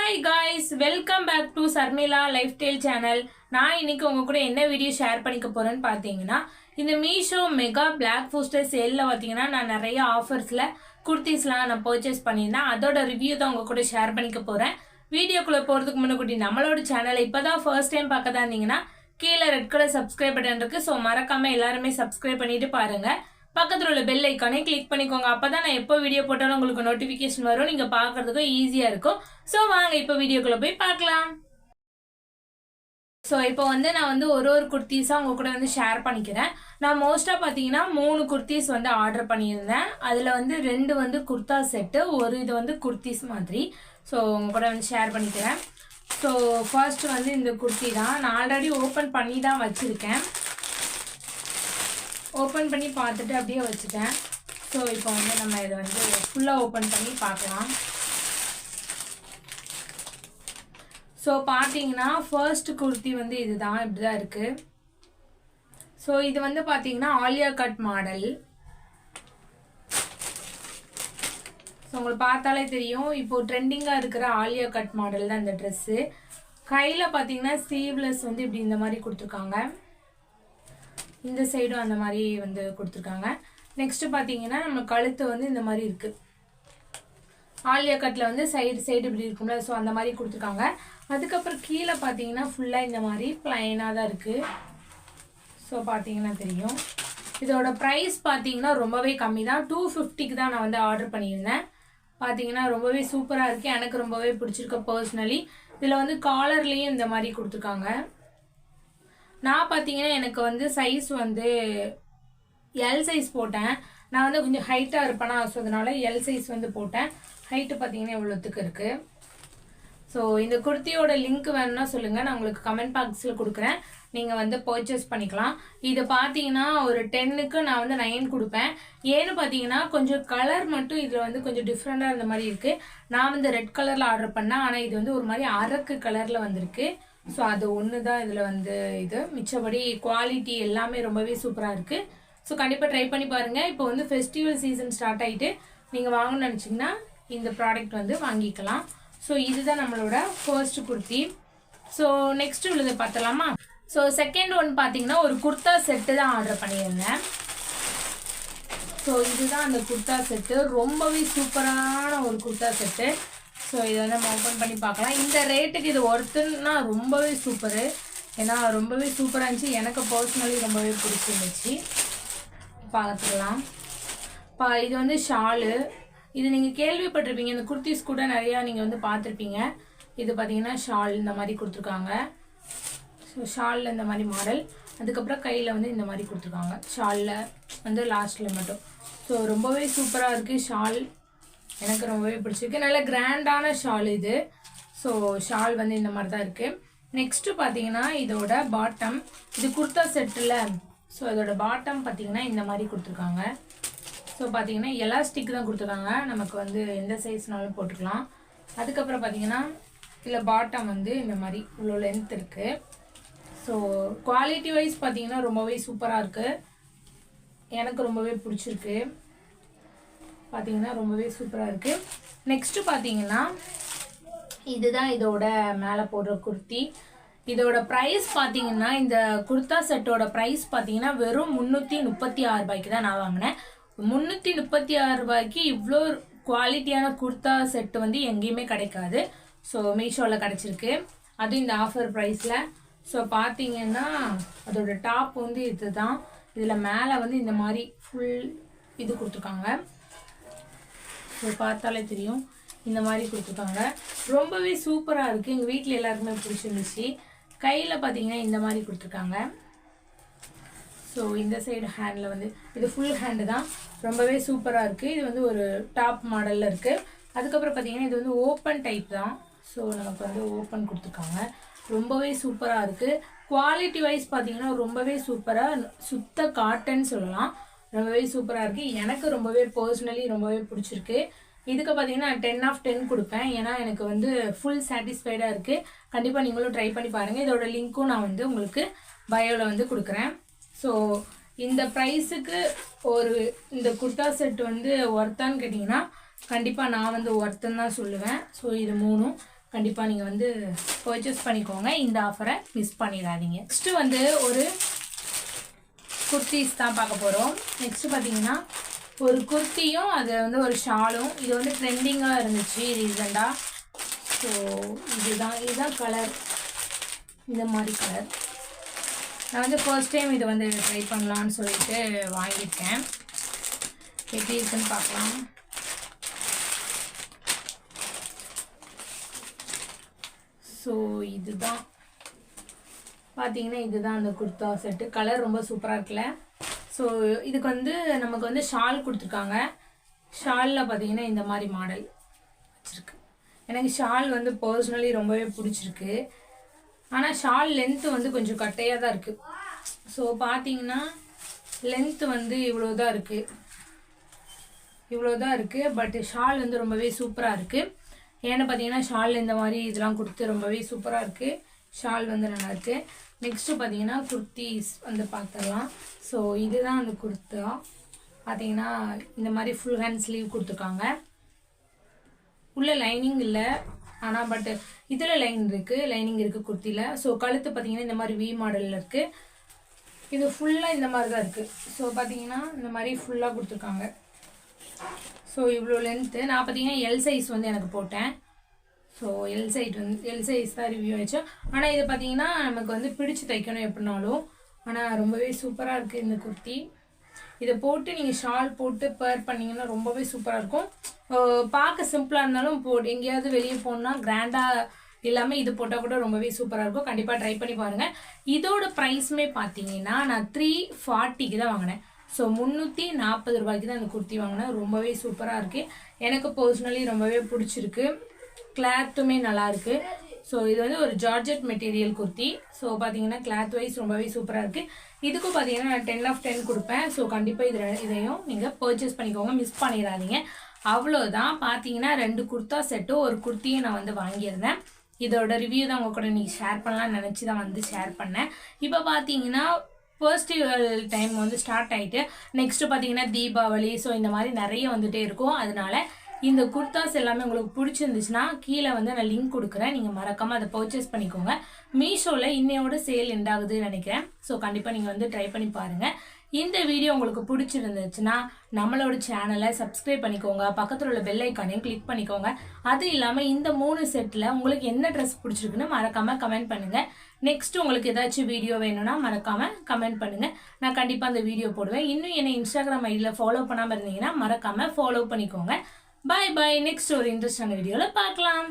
Hi guys, welcome back to Sharmila lifestyle channel. நான் இன்னைக்கு உங்க கூட என்ன வீடியோ ஷேர் பண்ணிக்க போறேன்னு பார்த்தீங்கன்னா, இந்த மீஷோ மெகா பிளாக் ஃபூஸ்டர் சேலில் பார்த்தீங்கன்னா நான் நிறைய ஆஃபர்ஸில் குர்த்திஸ்லாம் நான் பர்ச்சேஸ் பண்ணியிருந்தேன். அதோட ரிவ்யூ தான் உங்க கூட ஷேர் பண்ணிக்க போகிறேன். வீடியோக்குள்ளே போகிறதுக்கு முன்னாடி நம்மளோட சேனலை இப்போ தான் ஃபர்ஸ்ட் டைம் பார்க்க தான் இருந்தீங்கன்னா கீழே ரெட் கலர் சப்ஸ்கிரைப் பட்டன் இருக்கு. ஸோ மறக்காம எல்லாருமே சப்ஸ்கிரைப் பண்ணிட்டு பாருங்க. பக்கத்தில் உள்ள பெல் ஐக்கானே கிளிக் பண்ணிக்கோங்க. அப்பதான் நான் எப்போ வீடியோ போட்டாலும் உங்களுக்கு நோட்டிஃபிகேஷன் வரும். நீங்க பாக்குறதுக்கும் ஈஸியா இருக்கும். ஸோ வாங்க இப்போ வீடியோக்குள்ள போய் பார்க்கலாம். ஸோ இப்போ நான் ஒரு குர்த்திஸாக உங்க கூட ஷேர் பண்ணிக்கிறேன். நான் மோஸ்ட்டாக பார்த்தீங்கன்னா 3 குர்த்திஸ் ஆர்டர் பண்ணியிருந்தேன். அதில் 2 குர்த்தா செட்டு, ஒரு இது குர்த்திஸ் மாதிரி. ஸோ உங்க கூட ஷேர் பண்ணிக்கிறேன். ஸோ ஃபர்ஸ்ட் இந்த குர்த்தி தான். நான் ஆல்ரெடி ஓப்பன் பண்ணி தான் வச்சுருக்கேன். ஓப்பன் பண்ணி பார்த்துட்டு அப்படியே வச்சுட்டேன். ஸோ இப்போ நம்ம இதை ஃபுல்லாக ஓப்பன் பண்ணி பார்க்கலாம். ஸோ பார்த்தீங்கன்னா ஃபர்ஸ்ட் குர்த்தி இதுதான், இப்படி தான் இருக்குது. ஸோ இது பார்த்தீங்கன்னா ஆலியா கட் மாடல். ஸோ உங்களுக்கு பார்த்தாலே தெரியும், இப்போது ட்ரெண்டிங்காக இருக்கிற ஆலியா கட் மாடல் தான் இந்த ட்ரெஸ்ஸு. கையில் பார்த்தீங்கன்னா ஸ்லீவ்லெஸ் இப்படி இந்த மாதிரி கொடுத்துருக்காங்க. இந்த சைடும் அந்த மாதிரி கொடுத்துருக்காங்க. நெக்ஸ்ட் பார்த்தீங்கன்னா நம்ம கழுத்து இந்த மாதிரி இருக்குது. ஆலியா கட்டில் சைடு இப்படி இருக்கும்ல, ஸோ அந்த மாதிரி கொடுத்துருக்காங்க. அதுக்கப்புறம் கீழே பார்த்தீங்கன்னா ஃபுல்லாக இந்த மாதிரி பிளைனாக தான் இருக்குது. ஸோ பார்த்தீங்கன்னா தெரியும். இதோட ப்ரைஸ் பார்த்தீங்கன்னா ரொம்பவே கம்மி தான். 250க்கு தான் நான் ஆர்டர் பண்ணியிருந்தேன். பார்த்தீங்கன்னா ரொம்பவே சூப்பராக இருக்குது. எனக்கு ரொம்பவே பிடிச்சிருக்கு பர்சனலி. இதில் காலர்லேயும் இந்த மாதிரி கொடுத்துருக்காங்க. நான் பார்த்தீங்கன்னா எனக்கு சைஸ் எல் சைஸ் போட்டேன். நான் கொஞ்சம் ஹைட்டாக இருப்பேனா, ஸோ அதனால எல் சைஸ் போட்டேன். ஹைட்டு பார்த்தீங்கன்னா எவ்வளோத்துக்கு இருக்குது. ஸோ இந்த குர்த்தியோட லிங்க் வேணும்னா சொல்லுங்கள், நான் உங்களுக்கு கமெண்ட் பாக்ஸில் கொடுக்குறேன். நீங்கள் பர்ச்சேஸ் பண்ணிக்கலாம். இது பார்த்தீங்கன்னா ஒரு 10க்கு நான் 9 கொடுப்பேன். ஏன்னு பார்த்தீங்கன்னா கொஞ்சம் கலர் மட்டும் இதில் கொஞ்சம் டிஃப்ரெண்ட்டாக இருந்த மாதிரி இருக்குது. நான் ரெட் கலரில் ஆர்டர் பண்ணேன். ஆனால் இது ஒரு மாதிரி அரக்கு கலரில் வந்திருக்கு. ஸோ அது ஒன்று தான் இதில் இது. மிச்சபடி குவாலிட்டி எல்லாமே ரொம்பவே சூப்பராக இருக்குது. ஸோ கண்டிப்பாக ட்ரை பண்ணி பாருங்கள். இப்போ ஃபெஸ்டிவல் சீசன் ஸ்டார்ட் ஆகிட்டு நீங்கள் வாங்கணும்னு நினச்சிங்கன்னா இந்த ப்ராடக்ட் வாங்கிக்கலாம். ஸோ இதுதான் நம்மளோட ஃபர்ஸ்ட் குர்த்தி. ஸோ நெக்ஸ்ட் உள்ளது பார்த்தலாமா? ஸோ செகண்ட் ஒன் பார்த்தீங்கன்னா ஒரு குர்த்தா செட்டு தான் ஆர்டர் பண்ணியிருந்தேன். ஸோ இதுதான் அந்த குர்த்தா செட்டு. ரொம்பவே சூப்பரான ஒரு குர்த்தா செட்டு. ஸோ இதை நம்ம ஓப்பன் பண்ணி பார்க்கலாம். இந்த ரேட்டுக்கு இது ஒர்த்துன்னா ரொம்பவே சூப்பரு. ஏன்னா ரொம்பவே சூப்பராக இருந்துச்சு. எனக்கு பர்சனலி ரொம்பவே பிடிச்சிருந்துச்சு. பார்த்துக்கலாம். இது ஷாலு. இது நீங்கள் கேள்விப்பட்டிருப்பீங்க, இந்த குர்த்திஸ் கூட நிறையா நீங்கள் பார்த்துருப்பீங்க. இது பார்த்தீங்கன்னா ஷால் இந்த மாதிரி கொடுத்துருக்காங்க. ஸோ ஷாலில் இந்த மாதிரி மாடல். அதுக்கப்புறம் கையில் இந்த மாதிரி கொடுத்துருக்காங்க. ஷாலில் லாஸ்ட்டில் மட்டும். ஸோ ரொம்பவே சூப்பராக இருக்குது ஷால். எனக்கு ரொம்பவே பிடிச்சிருக்கு. நல்ல கிராண்டான ஷால் இது. ஸோ ஷால் இந்த மாதிரி தான் இருக்குது. நெக்ஸ்ட்டு பார்த்தீங்கன்னா இதோட பாட்டம். இது குர்த்தா செட்டில். ஸோ இதோட பாட்டம் பார்த்தீங்கன்னா இந்த மாதிரி கொடுத்துருக்காங்க. ஸோ பார்த்தீங்கன்னா எலாஸ்டிக் தான் கொடுத்துருக்காங்க. நமக்கு எந்த சைஸ்னாலும் போட்டுக்கலாம். அதுக்கப்புறம் பார்த்தீங்கன்னா இதில் பாட்டம் இந்த மாதிரி இவ்வளோ லென்த் இருக்குது. ஸோ குவாலிட்டி வைஸ் பார்த்தீங்கன்னா ரொம்பவே சூப்பராக இருக்குது. எனக்கு ரொம்பவே பிடிச்சிருக்கு. பார்த்தீங்கன்னா ரொம்பவே சூப்பராக இருக்குது. நெக்ஸ்ட்டு பார்த்தீங்கன்னா இதுதான் இதோட மேலே போடுற குர்த்தி. இதோட ப்ரைஸ் பார்த்தீங்கன்னா இந்த குர்த்தா செட்டோட ப்ரைஸ் பார்த்தீங்கன்னா வெறும் 336 ரூபாய்க்கு தான் நான் வாங்கினேன். 336 ரூபாய்க்கு இவ்வளோ குவாலிட்டியான குர்த்தா செட்டு எங்கேயுமே கிடைக்காது. ஸோ மீஷோவில் கிடச்சிருக்கு, அதுவும் இந்த ஆஃபர் ப்ரைஸில். ஸோ பார்த்தீங்கன்னா அதோட டாப் இது தான். இதில் மேலே இந்த மாதிரி ஃபுல் இது கொடுத்துருக்காங்க. ஸோ பார்த்தாலே தெரியும், இந்த மாதிரி கொடுத்துருக்காங்க. ரொம்பவே சூப்பராக இருக்குது. எங்கள் வீட்டில் எல்லாருக்குமே பிடிச்சிருந்துச்சு. கையில் பார்த்தீங்கன்னா இந்த மாதிரி கொடுத்துருக்காங்க. ஸோ இந்த சைடு ஹேண்டில் இது ஃபுல் ஹேண்டு தான். ரொம்பவே சூப்பராக இருக்குது. இது ஒரு டாப் மாடலில் இருக்குது. அதுக்கப்புறம் பார்த்தீங்கன்னா இது ஓப்பன் டைப் தான். ஸோ நமக்கு ஓப்பன் கொடுத்துருக்காங்க. ரொம்பவே சூப்பராக இருக்குது. குவாலிட்டி வைஸ் பார்த்தீங்கன்னா ரொம்பவே சூப்பராக, சுத்த காட்டன் சொல்லலாம். ரொம்பவே சூப்பராக இருக்குது. எனக்கு ரொம்பவே பர்சனலி ரொம்பவே பிடிச்சிருக்கு. இதுக்கு பார்த்தீங்கன்னா 10 ஆஃப் 10 கொடுப்பேன். ஏன்னா எனக்கு ஃபுல் சாட்டிஸ்ஃபைடாக இருக்குது. கண்டிப்பாக நீங்களும் ட்ரை பண்ணி பாருங்கள். இதோட லிங்க்கும் நான் உங்களுக்கு பயோவில் கொடுக்குறேன். ஸோ இந்த ப்ரைஸுக்கு இந்த குர்த்தா செட் ஒர்த்தான்னு கேட்டிங்கன்னா கண்டிப்பாக நான் ஒர்த்துன்னு தான் சொல்லுவேன். ஸோ இது 3 கண்டிப்பாக நீங்கள் வந்து பர்ச்சேஸ் பண்ணிக்கோங்க. இந்த ஆஃபரை மிஸ் பண்ணிடாதீங்க. நெக்ஸ்ட்டு வந்து ஒரு குர்த்திஸ் தான் பார்க்க போகிறோம். நெக்ஸ்ட்டு பார்த்தீங்கன்னா ஒரு குர்த்தியும் அது வந்து ஒரு ஷாலும். இது வந்து ட்ரெண்டிங்காக இருந்துச்சு ரீசெண்டாக. ஸோ இதுதான் கலர், இந்த மாதிரி கலர். நான் வந்து ஃபர்ஸ்ட் டைம் இதை வந்து ட்ரை பண்ணலான்னு சொல்லிட்டு வாங்கியிருக்கேன். எப்படி இருக்குன்னு பார்க்கலாம். ஸோ இதுதான் பார்த்தீங்கன்னா இதுதான் அந்த குர்தா செட்டு. கலர் ரொம்ப சூப்பராக இருக்குல்ல. ஸோ இதுக்கு வந்து நமக்கு வந்து ஷால் கொடுத்துருக்காங்க. ஷாலில் பார்த்தீங்கன்னா இந்த மாதிரி மாடல் வச்சுருக்கு. எனக்கு ஷால் வந்து பர்சனலி ரொம்பவே பிடிச்சிருக்கு. ஆனால் ஷால் லென்த்து வந்து கொஞ்சம் கட்டையாக தான் இருக்குது. ஸோ பார்த்தீங்கன்னா லென்த்து வந்து இவ்வளோ தான் இருக்குது. பட் ஷால் வந்து ரொம்பவே சூப்பராக இருக்குது. ஏன்னா பார்த்தீங்கன்னா ஷால் இந்த மாதிரி இதெல்லாம் கொடுத்து ரொம்பவே சூப்பராக இருக்குது. ஷால் வந்து நல்லாயிருக்கு. நெக்ஸ்ட்டு பார்த்தீங்கன்னா குர்த்திஸ் வந்து பார்த்துடலாம். ஸோ இதுதான் அந்த குர்த்தா. பார்த்தீங்கன்னா இந்த மாதிரி ஃபுல் ஹேண்ட் ஸ்லீவ் கொடுத்துருக்காங்க. உள்ள லைனிங் இல்லை, ஆனால் பட் இதில் லைனிங் இருக்குது குர்த்தியில். ஸோ கழுத்து பார்த்தீங்கன்னா இந்த மாதிரி வி மாடலில் இருக்குது. இது ஃபுல்லாக இந்த மாதிரி தான் இருக்குது. ஸோ பார்த்தீங்கன்னா இந்த மாதிரி ஃபுல்லாக கொடுத்துருக்காங்க. ஸோ இவ்வளோ லென்த்து. நான் பார்த்தீங்கன்னா எல் சைஸ் வந்து எனக்கு போட்டேன். ஸோ எல் சைஸ் தான் ரிவ்யூ ஆயிடுச்சு. ஆனால் இது பார்த்தீங்கன்னா நமக்கு வந்து பிடிச்சி தைக்கணும் எப்படினாலும். ஆனால் ரொம்பவே சூப்பராக இருக்குது இந்த குர்த்தி. இதை போட்டு நீங்கள் ஷால் போட்டு பேர் பண்ணிங்கன்னா ரொம்பவே சூப்பராக இருக்கும். பார்க்க சிம்பிளாக இருந்தாலும் எங்கேயாவது வெளியே போகணுன்னா கிராண்டாக இல்லாமல் இது போட்டால் கூட ரொம்பவே சூப்பராக இருக்கும். கண்டிப்பாக ட்ரை பண்ணி பாருங்கள். இதோட ப்ரைஸுமே பார்த்தீங்கன்னா நான் 340க்கு தான் வாங்கினேன். ஸோ 340 ரூபாய்க்கு தான் இந்த குர்த்தி வாங்கினேன். ரொம்பவே சூப்பராக இருக்குது. எனக்கு பர்சனலி ரொம்பவே பிடிச்சிருக்கு. கிளாத்துமே நல்லாயிருக்கு. ஸோ இது வந்து ஒரு ஜார்ஜெட் மெட்டீரியல் குர்த்தி. ஸோ பார்த்தீங்கன்னா கிளாத் வைஸ் ரொம்பவே சூப்பராக இருக்குது. இதுக்கும் பார்த்தீங்கன்னா நான் 10/10 கொடுப்பேன். ஸோ கண்டிப்பாக இதையும் நீங்கள் பர்ச்சேஸ் பண்ணிக்கோங்க, மிஸ் பண்ணிடாதீங்க. அவ்வளோதான். பார்த்தீங்கன்னா 2 குர்த்தா செட்டும் ஒரு குர்த்தியும் நான் வந்து வாங்கியிருந்தேன். இதோட ரிவ்யூ தான் உங்கள் கூட நீங்கள் ஷேர் பண்ணலாம்னு நினச்சி தான் வந்து ஷேர் பண்ணேன். இப்போ பார்த்தீங்கன்னா ஃபெஸ்டிவல் டைம் வந்து ஸ்டார்ட் ஆகிட்டு நெக்ஸ்ட்டு பார்த்தீங்கன்னா தீபாவளி. ஸோ இந்த மாதிரி நிறைய வந்துகிட்டே இருக்கும். அதனால இந்த குர்தாஸ் எல்லாமே உங்களுக்கு பிடிச்சிருந்துச்சுன்னா கீழே வந்து நான் லிங்க் கொடுக்குறேன். நீங்கள் மறக்காமல் அதை பர்ச்சேஸ் பண்ணிக்கோங்க. மீஷோவில் இன்னையோட சேல் எண்ட் ஆகுதுன்னு நினைக்கிறேன். ஸோ கண்டிப்பாக நீங்கள் வந்து ட்ரை பண்ணி பாருங்கள். இந்த வீடியோ உங்களுக்கு பிடிச்சிருந்துச்சுன்னா நம்மளோட சேனலை சப்ஸ்கிரைப் பண்ணிக்கோங்க. பக்கத்தில் உள்ள பெல் ஐக்கானையும் கிளிக் பண்ணிக்கோங்க. அது இல்லாமல் இந்த 3 செட்டில் உங்களுக்கு என்ன ட்ரெஸ் பிடிச்சிருக்குன்னு மறக்காமல் கமெண்ட் பண்ணுங்கள். நெக்ஸ்ட் உங்களுக்கு ஏதாச்சும் வீடியோ வேணும்னா மறக்காமல் கமெண்ட் பண்ணுங்கள். நான் கண்டிப்பாக அந்த வீடியோ போடுவேன். இன்னும் என்னை இன்ஸ்டாகிராம் ஐடியில் ஃபாலோ பண்ணாமல் இருந்தீங்கன்னா மறக்காமல் ஃபாலோ பண்ணிக்கோங்க. பாய் பாய். நெக்ஸ்ட் ஒரு இன்ட்ரெஸ்டான வீடியோவில் பார்க்கலாம்.